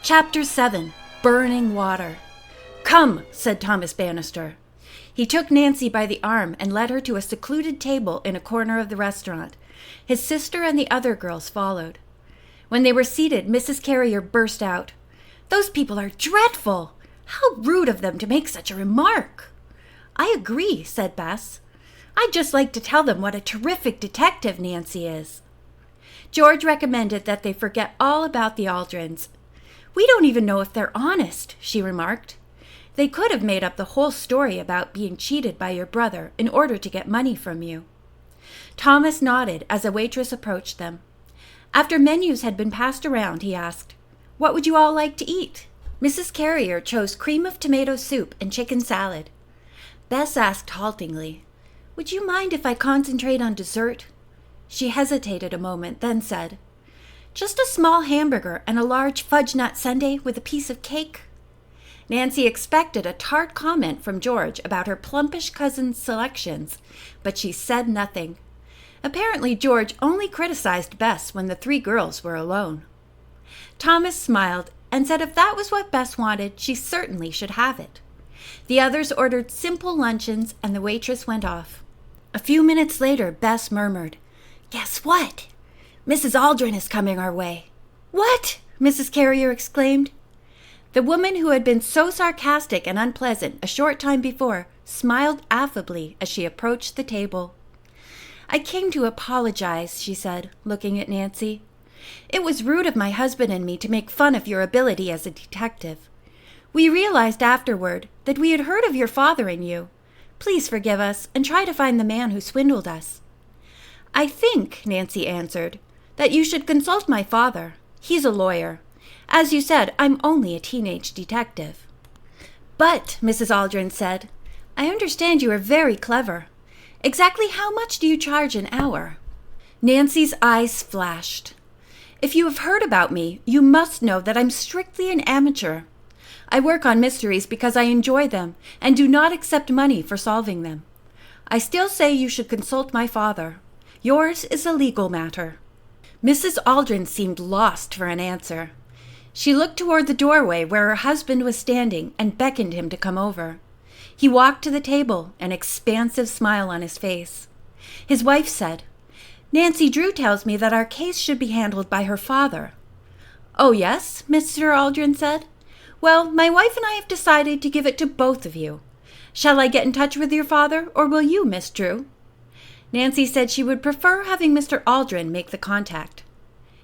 Chapter 7. Burning Water. "Come," said Thomas Banister. He took Nancy by the arm and led her to a secluded table in a corner of the restaurant. His sister and the other girls followed. When they were seated, Mrs. Carrier burst out, "Those people are dreadful! How rude of them to make such a remark!" "I agree," said Bess. "I'd just like to tell them what a terrific detective Nancy is." George recommended that they forget all about the Aldrins. "We don't even know if they're honest," she remarked. "They could have made up the whole story about being cheated by your brother in order to get money from you." Thomas nodded as a waitress approached them. After menus had been passed around, he asked, "What would you all like to eat?" Mrs. Carrier chose cream of tomato soup and chicken salad. Bess asked haltingly, "Would you mind if I concentrate on dessert?" She hesitated a moment, then said, "Just a small hamburger and a large fudge nut sundae with a piece of cake." Nancy expected a tart comment from George about her plumpish cousin's selections, but she said nothing. Apparently George only criticized Bess when the three girls were alone. Thomas smiled and said if that was what Bess wanted, she certainly should have it. The others ordered simple luncheons and the waitress went off. A few minutes later, Bess murmured, "Guess what? Mrs. Aldrin is coming our way." "What?" Mrs. Carrier exclaimed. The woman who had been so sarcastic and unpleasant a short time before smiled affably as she approached the table. "I came to apologize," she said, looking at Nancy. "It was rude of my husband and me to make fun of your ability as a detective. We realized afterward that we had heard of your father and you. Please forgive us and try to find the man who swindled us." "I think," Nancy answered, "that you should consult my father. He's a lawyer. As you said, I'm only a teenage detective." "But," Mrs. Aldrin said, "I understand you are very clever. Exactly how much do you charge an hour?" Nancy's eyes flashed. "If you have heard about me, you must know that I'm strictly an amateur. I work on mysteries because I enjoy them and do not accept money for solving them. I still say you should consult my father. Yours is a legal matter." Mrs. Aldrin seemed lost for an answer. She looked toward the doorway where her husband was standing and beckoned him to come over. He walked to the table, an expansive smile on his face. His wife said, "Nancy Drew tells me that our case should be handled by her father." "Oh, yes?" Mr. Aldrin said. "Well, my wife and I have decided to give it to both of you. Shall I get in touch with your father, or will you, Miss Drew?" Nancy said she would prefer having Mr. Aldrin make the contact.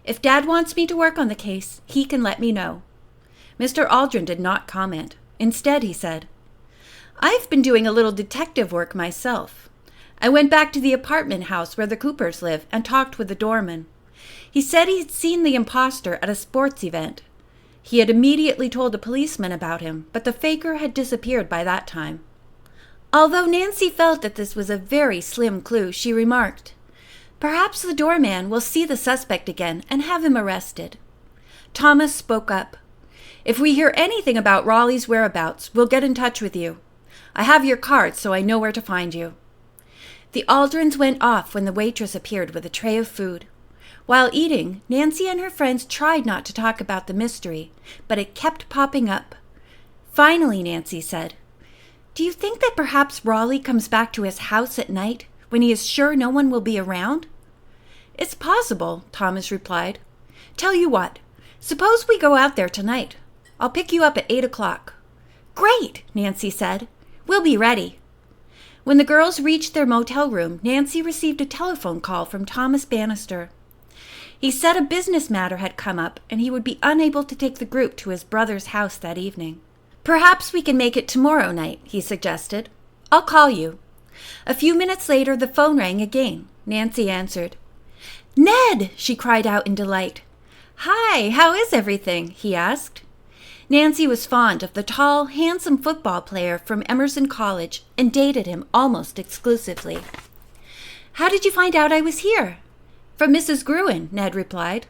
"If Dad wants me to work on the case, he can let me know." Mr. Aldrin did not comment. Instead, he said, "I've been doing a little detective work myself. I went back to the apartment house where the Coopers live and talked with the doorman. He said he'd seen the imposter at a sports event. He had immediately told a policeman about him, but the faker had disappeared by that time." Although Nancy felt that this was a very slim clue, she remarked, "Perhaps the doorman will see the suspect again and have him arrested." Thomas spoke up. "If we hear anything about Raleigh's whereabouts, we'll get in touch with you. I have your card, so I know where to find you." The Aldrins went off when the waitress appeared with a tray of food. While eating, Nancy and her friends tried not to talk about the mystery, but it kept popping up. Finally, Nancy said, "Do you think that perhaps Raleigh comes back to his house at night when he is sure no one will be around?" "It's possible," Thomas replied. "Tell you what, suppose we go out there tonight. I'll pick you up at 8 o'clock. "Great," Nancy said. "We'll be ready." When the girls reached their motel room, Nancy received a telephone call from Thomas Banister. He said a business matter had come up and he would be unable to take the group to his brother's house that evening. "Perhaps we can make it tomorrow night," he suggested. "I'll call you." A few minutes later, the phone rang again. Nancy answered. "Ned!" she cried out in delight. "Hi, how is everything?" he asked. Nancy was fond of the tall, handsome football player from Emerson College and dated him almost exclusively. "How did you find out I was here?" "From Mrs. Gruen," Ned replied.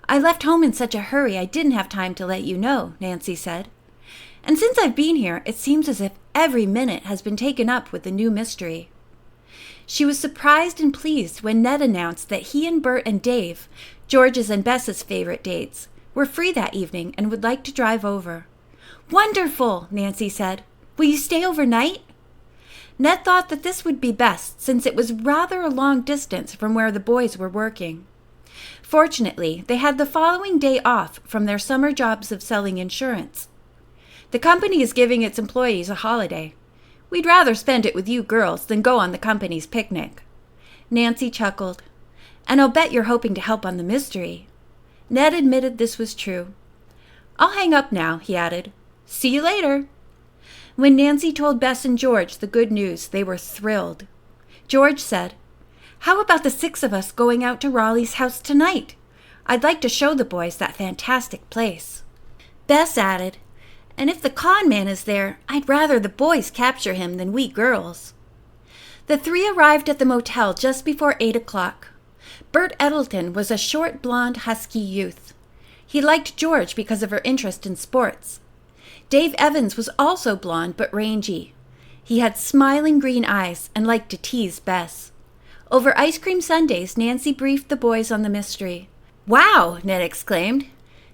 "I left home in such a hurry I didn't have time to let you know," Nancy said. "And since I've been here, it seems as if every minute has been taken up with the new mystery." She was surprised and pleased when Ned announced that he and Bert and Dave, George's and Bess's favorite dates, We're free that evening and would like to drive over." "Wonderful," Nancy said. "Will you stay overnight?" Ned thought that this would be best, since it was rather a long distance from where the boys were working. Fortunately, they had the following day off from their summer jobs of selling insurance. "The company is giving its employees a holiday. We'd rather spend it with you girls than go on the company's picnic." Nancy chuckled. "And I'll bet you're hoping to help on the mystery." Ned admitted this was true. "I'll hang up now," he added. "See you later." When Nancy told Bess and George the good news, they were thrilled. George said, "How about the 6 of us going out to Raleigh's house tonight? I'd like to show the boys that fantastic place." Bess added, "And if the con man is there, I'd rather the boys capture him than we girls." The 3 arrived at the motel just before 8 o'clock. Bert Eddleton was a short, blonde, husky youth. He liked George because of her interest in sports. Dave Evans was also blonde but rangy. He had smiling green eyes and liked to tease Bess. Over ice cream sundaes, Nancy briefed the boys on the mystery. "Wow," Ned exclaimed.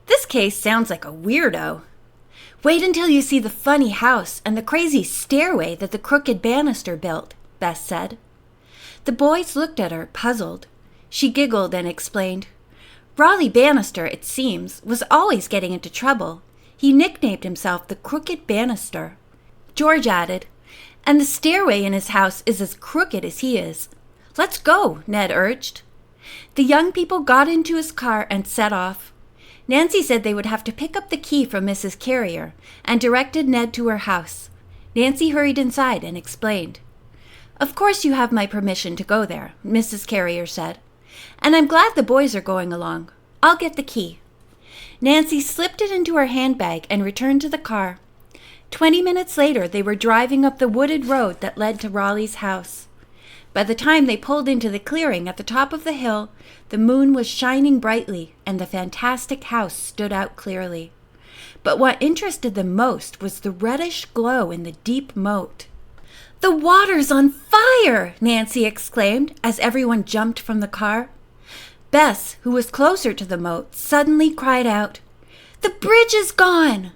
"This case sounds like a weirdo." "Wait until you see the funny house and the crazy stairway that the Crooked Banister built," Bess said. The boys looked at her, puzzled. She giggled and explained. "Raleigh Banister, it seems, was always getting into trouble. He nicknamed himself the Crooked Banister." George added, "And the stairway in his house is as crooked as he is." "Let's go," Ned urged. The young people got into his car and set off. Nancy said they would have to pick up the key from Mrs. Carrier and directed Ned to her house. Nancy hurried inside and explained. "Of course you have my permission to go there," Mrs. Carrier said. "And I'm glad the boys are going along. I'll get the key." Nancy slipped it into her handbag and returned to the car. 20 minutes later, they were driving up the wooded road that led to Raleigh's house. By the time they pulled into the clearing at the top of the hill, the moon was shining brightly and the fantastic house stood out clearly. But what interested them most was the reddish glow in the deep moat. "The water's on fire!" Nancy exclaimed as everyone jumped from the car. Bess, who was closer to the moat, suddenly cried out, "The bridge is gone!"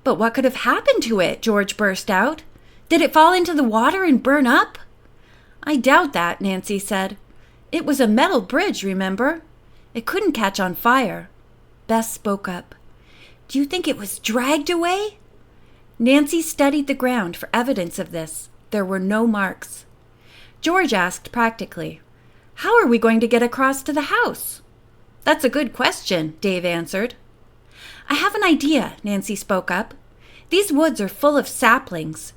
"But what could have happened to it?" George burst out. "Did it fall into the water and burn up?" "I doubt that," Nancy said. "It was a metal bridge, remember? It couldn't catch on fire." Bess spoke up. "Do you think it was dragged away?" Nancy studied the ground for evidence of this. There were no marks. George asked practically, "How are we going to get across to the house?" "That's a good question," Dave answered. "I have an idea," Nancy spoke up. "These woods are full of saplings.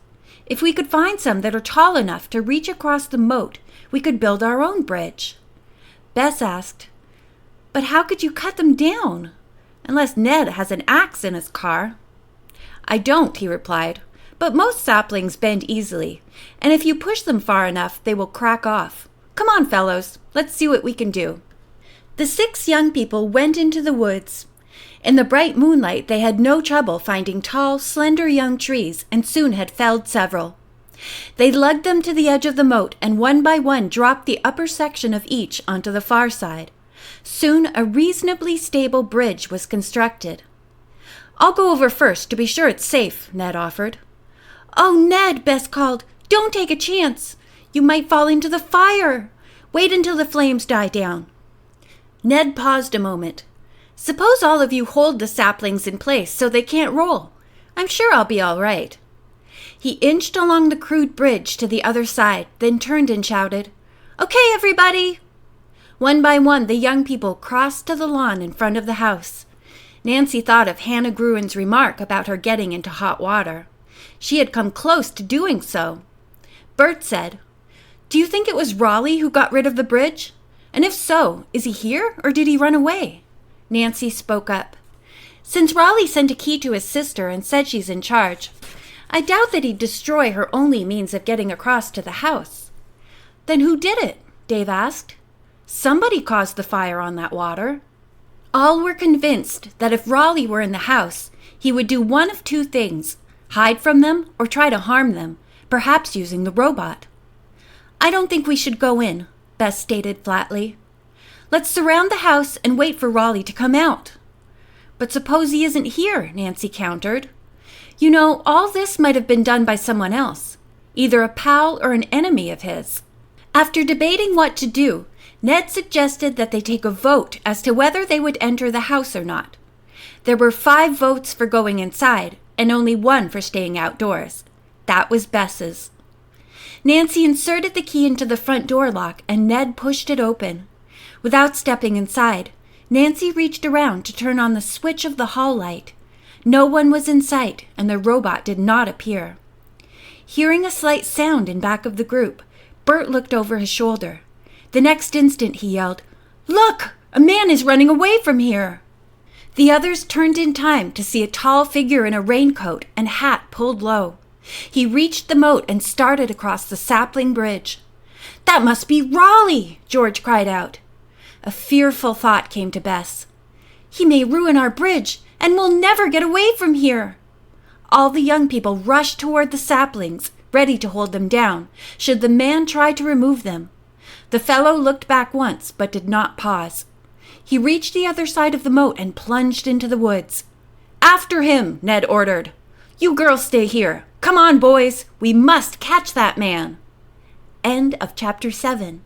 If we could find some that are tall enough to reach across the moat, we could build our own bridge." Bess asked, "But how could you cut them down? Unless Ned has an axe in his car." "I don't," he replied, "but most saplings bend easily, and if you push them far enough, they will crack off. Come on, fellows, let's see what we can do." The 6 young people went into the woods. In the bright moonlight, they had no trouble finding tall, slender young trees and soon had felled several. They lugged them to the edge of the moat and one by one dropped the upper section of each onto the far side. Soon a reasonably stable bridge was constructed. "I'll go over first to be sure it's safe," Ned offered. "Oh, Ned," Bess called, "don't take a chance. You might fall into the fire. Wait until the flames die down." Ned paused a moment. "Suppose all of you hold the saplings in place so they can't roll. I'm sure I'll be all right." He inched along the crude bridge to the other side, then turned and shouted, "Okay, everybody!" One by one, the young people crossed to the lawn in front of the house. Nancy thought of Hannah Gruen's remark about her getting into hot water. She had come close to doing so. Bert said, "Do you think it was Raleigh who got rid of the bridge? And if so, is he here or did he run away?" Nancy spoke up. "Since Raleigh sent a key to his sister and said she's in charge, I doubt that he'd destroy her only means of getting across to the house." "Then who did it?" Dave asked. "Somebody caused the fire on that water." All were convinced that if Raleigh were in the house, he would do one of 2 things, hide from them or try to harm them, perhaps using the robot. "I don't think we should go in," Bess stated flatly. "Let's surround the house and wait for Raleigh to come out." But suppose he isn't here, Nancy countered. You know, all this might have been done by someone else, either a pal or an enemy of his. After debating what to do, Ned suggested that they take a vote as to whether they would enter the house or not. There were 5 votes for going inside, and only 1 for staying outdoors. That was Bess's. Nancy inserted the key into the front door lock, and Ned pushed it open. Without stepping inside, Nancy reached around to turn on the switch of the hall light. No one was in sight, and the robot did not appear. Hearing a slight sound in back of the group, Bert looked over his shoulder. The next instant he yelled, "Look! A man is running away from here!" The others turned in time to see a tall figure in a raincoat and hat pulled low. He reached the moat and started across the sapling bridge. "That must be Raleigh!" George cried out. A fearful thought came to Bess. "He may ruin our bridge, and we'll never get away from here." All the young people rushed toward the saplings, ready to hold them down, should the man try to remove them. The fellow looked back once, but did not pause. He reached the other side of the moat and plunged into the woods. "After him," Ned ordered. "You girls stay here. Come on, boys. We must catch that man." End of chapter 7.